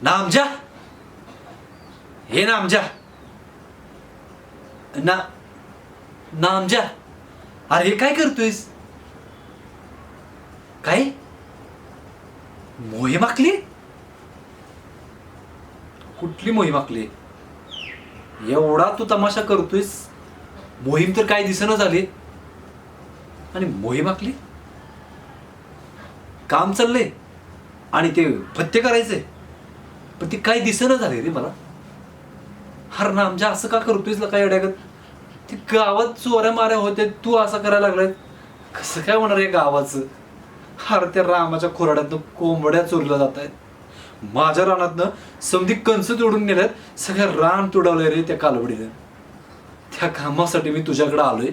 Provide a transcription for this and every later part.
नामजा, हे नामजा, ना नामजा, अरे हे काय करतोयस? काय मोहीम आखली? कुठली मोहीम आखली? एवढा तू तमाशा करतोयस, मोहीम तर काय दिसेना झाली आणि मोहीम आखली? काम चाललंय आणि ते फत्ते करायचे, पण ती काय दिसेना झाले रे मला. हर ना आमच्या असं का करतोयस काय अड्यागत? ती गावात चोऱ्या माऱ्या होते, तू असं करायला लागलाय. कसं काय होणार आहे गावाचं? हर त्या रामाच्या खोराड्यातनं कोंबड्या चोरल्या जात आहेत. माझ्या रानातनं समधी कंस तोडून नेल्यात, सगळं रान तोडवलंय रे त्या कालवडीनं. त्या कामासाठी मी तुझ्याकडे आलोय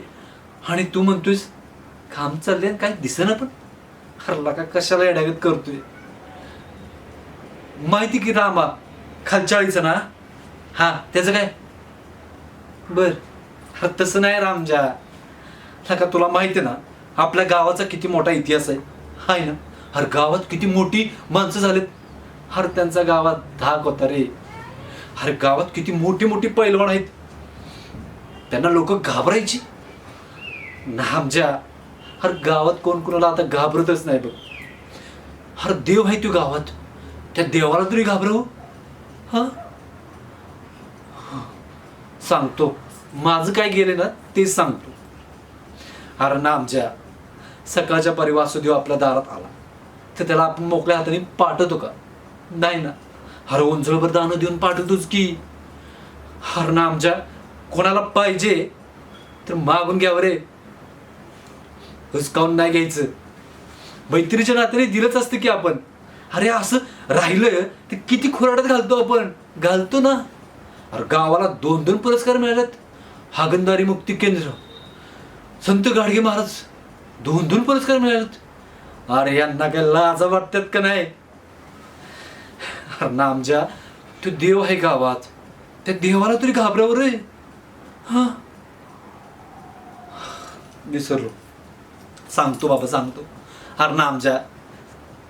आणि तू म्हणतोयस काम चाललंय काय दिसेना. पण हरला का कशाला अड्यागत करतोय? माहिती की रामा खालच्या आळीचं ना, हा त्याचं काय? बर तसं नाही रामजा, का तुला माहिती आहे ना आपल्या गावाचा किती मोठा इतिहास आहे, हाय ना? हर गावात किती मोठी माणसं झालेत. हर त्यांचा गावात धाक होता रे. हर गावात किती मोठी मोठी पैलवान आहेत, त्यांना लोक घाबरायची. नामजा, हर गावात कोण कोणाला आता घाबरतच नाही बघ. हर देव आहे तू गावात, त्या देवाला तरी घाबरव. हा सांगतो, माझं काय गेले ना तेच सांगतो. अरे नामजा, सकाळच्या परी वासुदेव आपल्या दारात आला तर त्याला आपण मोकळ्या हाताने पाठवतो का? नाही ना. हर उंजळभर दाणं देऊन पाठवतोच की. हर नामजा, कोणाला पाहिजे तर मागून घ्यावं रे, हुसकावून नाही घ्यायचं. मैत्रीच्या नात्याने दिलंच असतं की आपण. अरे असं राहिलं तर किती खोराड्यात घालतो आपण, घालतो ना. अरे गावाला 2-2 पुरस्कार मिळालेत. हागणदारी मुक्ती केंद्र, संत गाडगे महाराज 2-2 पुरस्कार मिळालेत. अरे यांना काय लाजा वाटतात का नाही? अरे नामजा, तो देव आहे गावात, त्या देवाला तरी घाबराव रे. हा विसरलो, सांगतो बाबा सांगतो. अरे नामजा,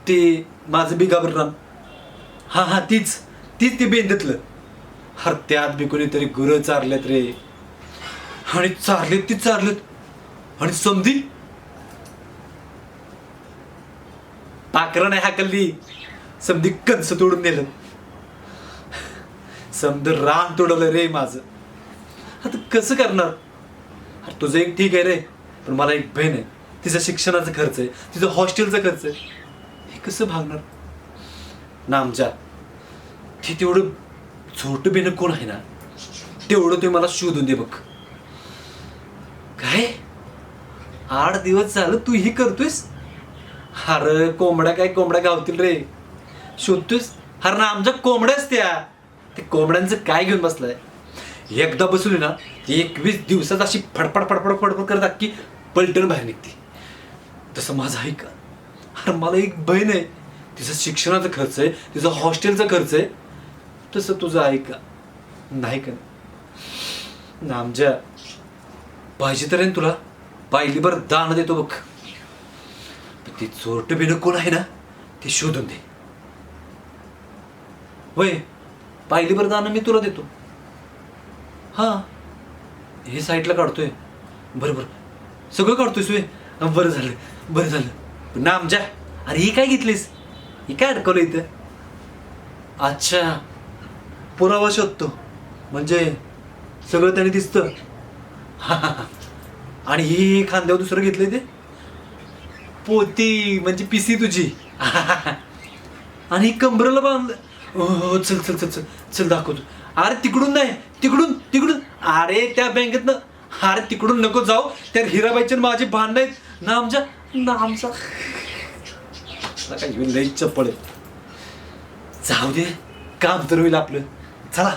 ते माझं बिगाबर राम, हा हा तीच तीच ते बेंदतलं. हर त्यात बी कोणीतरी गुरं चारलेत रे, आणि चारलेत ती चारलेत आणि समधी पाखरं नाही हाकलली, समधी कंस तोडून नेलं. समद रान तोडवलं रे माझं. आता कसं करणार? अरे तुझं एक ठीक आहे रे, पण मला एक बहीण आहे, तिचं शिक्षणाचा खर्च आहे, तिचं हॉस्टेलचा खर्च आहे, हे कसं भागणार? नामजा, ते तेवढं छोटं बेन कोण आहे ना, तेवढं ते मला शोधून दे बघ. काय 8 दिवस झालं तू हे करतोयस? अरे कोंबड्या काय कोंबड्या गावतील रे, शोधतोयस? अरे ना आमच्या कोंबड्याच त्या कोंबड्यांचं काय घेऊन बसलाय? एकदा बसवली ना ती 21 दिवसात अशी फडफड फडफड फडफड करत अख्खी पलटण बाहेर निघते. तसं माझं आहे का? अरे मला एक बहीण आहे, तिचं शिक्षणाचा खर्च आहे, तिचं हॉस्टेलचा खर्च आहे. तसं तुझं आहे का? नाही का? नामजा, पाहिजे तर आहे तुला पायलीभर दान देतो बघ, ते चोरटं बिनं कोण आहे ना ते शोधून दे. वय पायलीभर दान मी तुला देतो. हा हे साईटला काढतोय, बरं बरं सगळं काढतोयस वे, बरं झालं बरं झालं. नामजा, अरे ही काय घेतलीस? ही काय अडकवलं इथं? अच्छा, पुरावा शोधतो म्हणजे सगळं त्याने दिसतं. आणि ही खांद्यावर दुसरं घेतलंय ते पोती म्हणजे पिसी तुझी. आणि कंबरला बांधलं. हो चल चल चल चल चल दाखवतो. अरे तिकडून नाही, तिकडून तिकडून. अरे त्या बँकेतनं. अरे तिकडून नको जाऊ, त्या हिराबाईच्या माझी भांडण आहेत. नामजा नामजा काय लई चप्पळ आहे. जाऊ दे, काम तर होईल आपलं. चला.